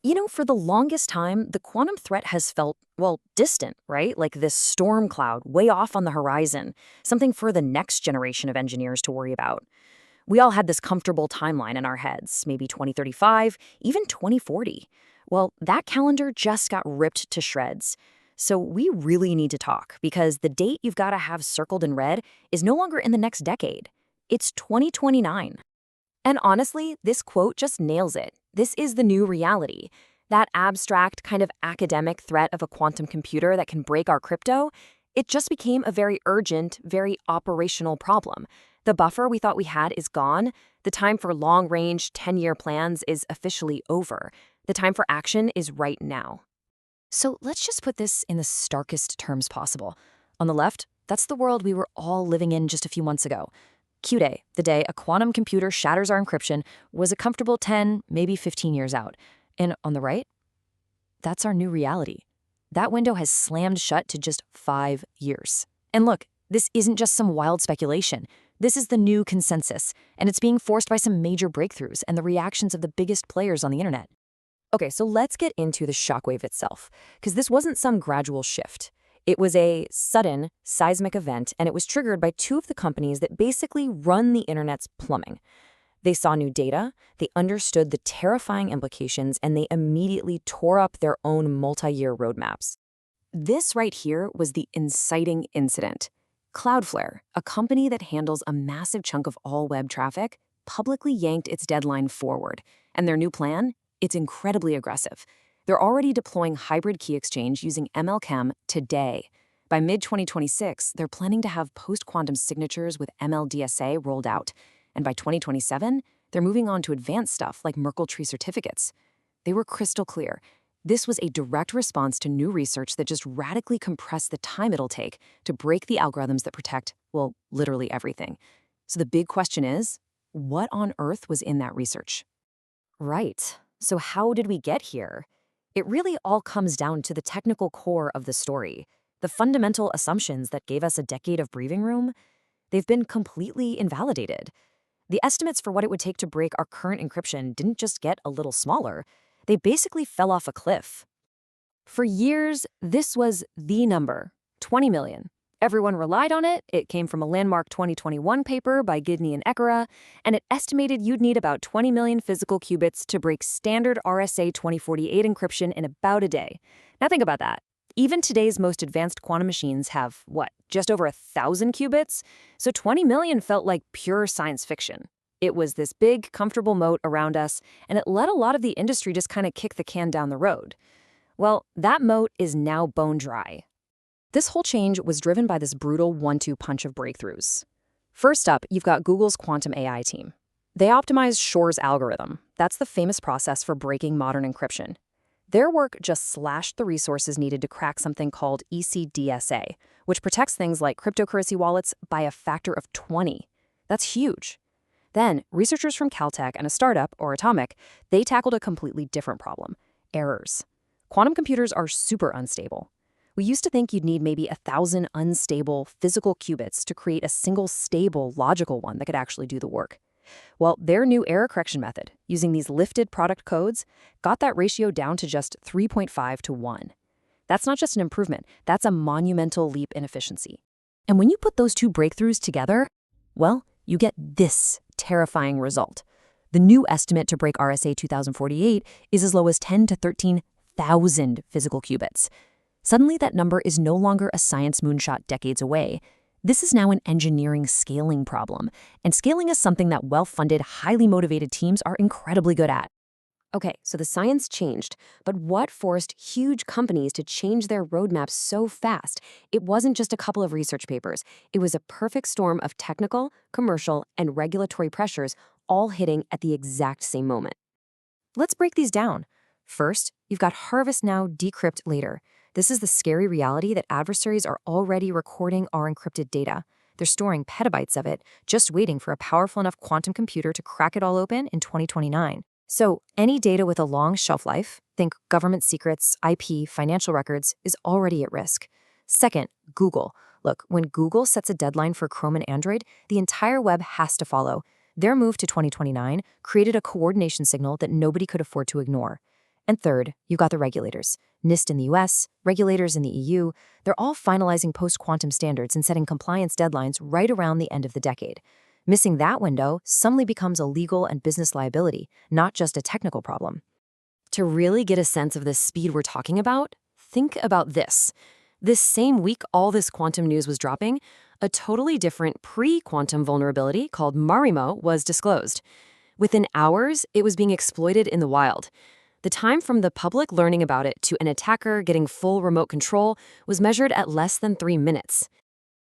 For the longest time, the quantum threat has felt, well, distant, right? Like this storm cloud way off on the horizon, something for the next generation of engineers to worry about. We all had this comfortable timeline in our heads, maybe 2035, even 2040. Well, that calendar just got ripped to shreds. So we really need to talk because the date you've got to have circled in red is no longer in the next decade. It's 2029. And honestly, this quote just nails it. This is the new reality. That abstract, kind of academic threat of a quantum computer that can break our crypto, it just became a very urgent, very operational problem. The buffer we thought we had is gone. The time for long-range, 10-year plans is officially over. The time for action is right now. So let's just put this in the starkest terms possible. On the left, that's the world we were all living in just a few months ago. Q-Day, the day a quantum computer shatters our encryption, was a comfortable 10, maybe 15 years out. And on the right, that's our new reality. That window has slammed shut to just 5 years. And look, this isn't just some wild speculation. This is the new consensus, and it's being forced by some major breakthroughs and the reactions of the biggest players on the internet. Okay, so let's get into the shockwave itself, because this wasn't some gradual shift. It was a sudden, seismic event, and it was triggered by two of the companies that basically run the internet's plumbing. They saw new data, they understood the terrifying implications, and they immediately tore up their own multi-year roadmaps. This right here was the inciting incident. Cloudflare, a company that handles a massive chunk of all web traffic, publicly yanked its deadline forward. And their new plan? It's incredibly aggressive. They're already deploying hybrid key exchange using ML-KEM today. By mid-2026, they're planning to have post-quantum signatures with ML-DSA rolled out. And by 2027, they're moving on to advanced stuff like Merkle Tree Certificates. They were crystal clear. This was a direct response to new research that just radically compressed the time it'll take to break the algorithms that protect, well, literally everything. So the big question is, what on earth was in that research? Right. So how did we get here? It really all comes down to the technical core of the story. The fundamental assumptions that gave us a decade of breathing room, they've been completely invalidated. The estimates for what it would take to break our current encryption didn't just get a little smaller, they basically fell off a cliff. For years, this was the number, 20 million. Everyone relied on it. It came from a landmark 2021 paper by Gidney-Ekera, and it estimated you'd need about 20 million physical qubits to break standard RSA 2048 encryption in about a day. Now think about that. Even today's most advanced quantum machines have, just over 1,000 qubits? So 20 million felt like pure science fiction. It was this big, comfortable moat around us, and it let a lot of the industry just kind of kick the can down the road. Well, that moat is now bone dry. This whole change was driven by this brutal 1-2 punch of breakthroughs. First up, you've got Google's quantum AI team. They optimized Shor's algorithm. That's the famous process for breaking modern encryption. Their work just slashed the resources needed to crack something called ECDSA, which protects things like cryptocurrency wallets by a factor of 20. That's huge. Then, researchers from Caltech and a startup, Oratomic, they tackled a completely different problem: errors. Quantum computers are super unstable. We used to think you'd need maybe 1,000 unstable physical qubits to create a single stable logical one that could actually do the work. Well, their new error correction method, using these lifted product codes, got that ratio down to just 3.5 to 1. That's not just an improvement, that's a monumental leap in efficiency. And when you put those two breakthroughs together, well, you get this terrifying result. The new estimate to break RSA 2048 is as low as 10 to 13,000 physical qubits. Suddenly, that number is no longer a science moonshot decades away. This is now an engineering scaling problem, and scaling is something that well-funded, highly motivated teams are incredibly good at. Okay, so the science changed, but what forced huge companies to change their roadmaps so fast? It wasn't just a couple of research papers. It was a perfect storm of technical, commercial, and regulatory pressures all hitting at the exact same moment. Let's break these down. First, you've got harvest now, decrypt later. This is the scary reality that adversaries are already recording our encrypted data. They're storing petabytes of it, just waiting for a powerful enough quantum computer to crack it all open in 2029. So any data with a long shelf life, think government secrets, IP, financial records, is already at risk. Second, Google. Look, when Google sets a deadline for Chrome and Android, the entire web has to follow. Their move to 2029 created a coordination signal that nobody could afford to ignore. And third, you got the regulators. NIST in the US, regulators in the EU, they're all finalizing post-quantum standards and setting compliance deadlines right around the end of the decade. Missing that window suddenly becomes a legal and business liability, not just a technical problem. To really get a sense of the speed we're talking about, think about this. This same week all this quantum news was dropping, a totally different pre-quantum vulnerability called Marimo was disclosed. Within hours, it was being exploited in the wild. The time from the public learning about it to an attacker getting full remote control was measured at less than 3 minutes.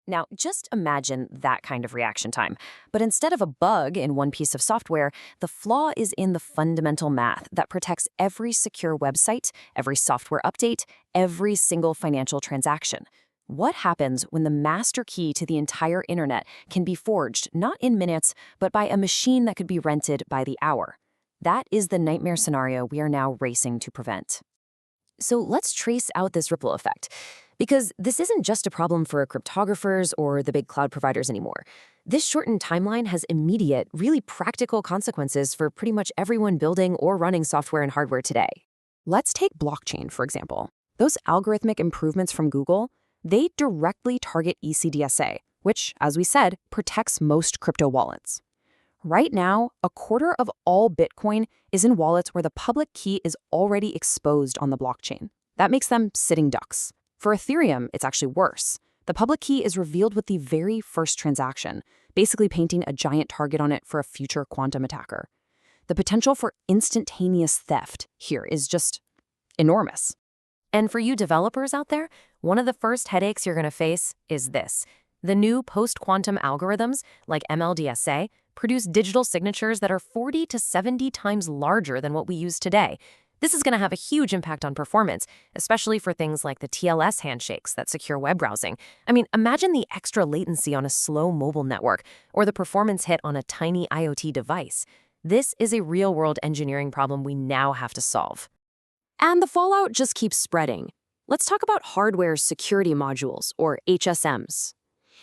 Now, just imagine that kind of reaction time. But instead of a bug in one piece of software, the flaw is in the fundamental math that protects every secure website, every software update, every single financial transaction. What happens when the master key to the entire internet can be forged not in minutes, but by a machine that could be rented by the hour? That is the nightmare scenario we are now racing to prevent. So let's trace out this ripple effect, because this isn't just a problem for cryptographers or the big cloud providers anymore. This shortened timeline has immediate, really practical consequences for pretty much everyone building or running software and hardware today. Let's take blockchain, for example. Those algorithmic improvements from Google, they directly target ECDSA, which, as we said, protects most crypto wallets. Right now, a quarter of all Bitcoin is in wallets where the public key is already exposed on the blockchain. That makes them sitting ducks. For Ethereum, it's actually worse. The public key is revealed with the very first transaction, basically painting a giant target on it for a future quantum attacker. The potential for instantaneous theft here is just enormous. And for you developers out there, one of the first headaches you're going to face is this. The new post-quantum algorithms, like ML-DSA, produce digital signatures that are 40 to 70 times larger than what we use today. This is going to have a huge impact on performance, especially for things like the TLS handshakes that secure web browsing. I mean, imagine the extra latency on a slow mobile network or the performance hit on a tiny IoT device. This is a real-world engineering problem we now have to solve. And the fallout just keeps spreading. Let's talk about hardware security modules, or HSMs.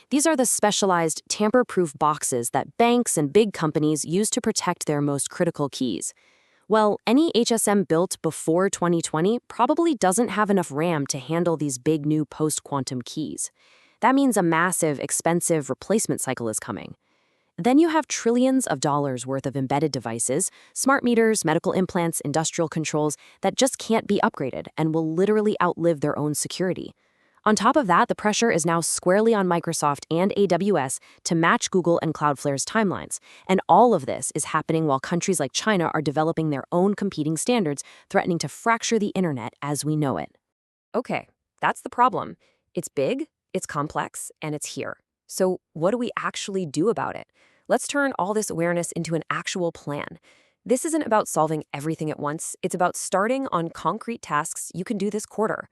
These are the specialized tamper-proof boxes that banks and big companies use to protect their most critical keys. Well, any HSM built before 2020 probably doesn't have enough RAM to handle these big new post-quantum keys. That means a massive, expensive replacement cycle is coming. Then you have trillions of dollars worth of embedded devices, smart meters, medical implants, industrial controls that just can't be upgraded and will literally outlive their own security. On top of that, the pressure is now squarely on Microsoft and AWS to match Google and Cloudflare's timelines. And all of this is happening while countries like China are developing their own competing standards, threatening to fracture the internet as we know it. Okay, that's the problem. It's big, it's complex, and it's here. So what do we actually do about it? Let's turn all this awareness into an actual plan. This isn't about solving everything at once. It's about starting on concrete tasks you can do this quarter.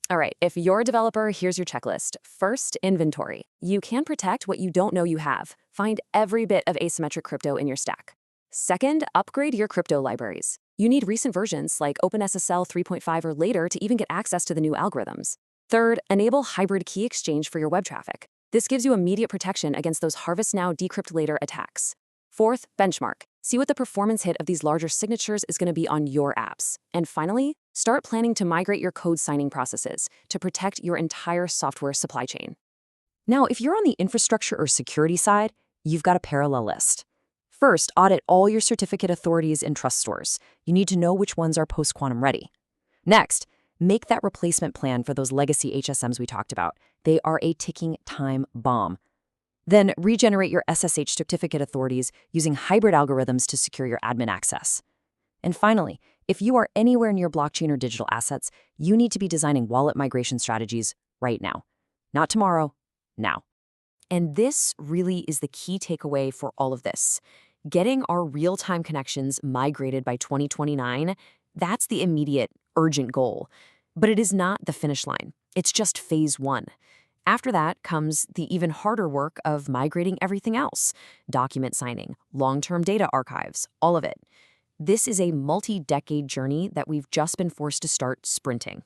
All right, if you're a developer, here's your checklist. First, inventory. You can protect what you don't know you have. Find every bit of asymmetric crypto in your stack. Second, upgrade your crypto libraries. You need recent versions like OpenSSL 3.5 or later to even get access to the new algorithms. Third, enable hybrid key exchange for your web traffic. This gives you immediate protection against those harvest now, decrypt later attacks. Fourth, benchmark. See what the performance hit of these larger signatures is going to be on your apps. And finally, start planning to migrate your code signing processes to protect your entire software supply chain. Now, if you're on the infrastructure or security side, you've got a parallel list. First, audit all your certificate authorities and trust stores. You need to know which ones are post-quantum ready. Next, make that replacement plan for those legacy HSMs we talked about. They are a ticking time bomb. Then regenerate your SSH certificate authorities using hybrid algorithms to secure your admin access. And finally, if you are anywhere near blockchain or digital assets, you need to be designing wallet migration strategies right now. Not tomorrow, now. And this really is the key takeaway for all of this. Getting our real-time connections migrated by 2029, that's the immediate, urgent goal. But it is not the finish line. It's just phase one. After that comes the even harder work of migrating everything else: document signing, long-term data archives, all of it. This is a multi-decade journey that we've just been forced to start sprinting.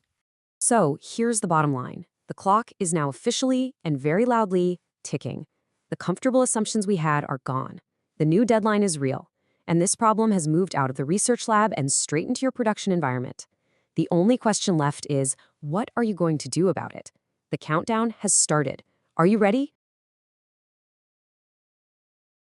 So here's the bottom line. The clock is now officially and very loudly ticking. The comfortable assumptions we had are gone. The new deadline is real. And this problem has moved out of the research lab and straight into your production environment. The only question left is, what are you going to do about it? The countdown has started. Are you ready?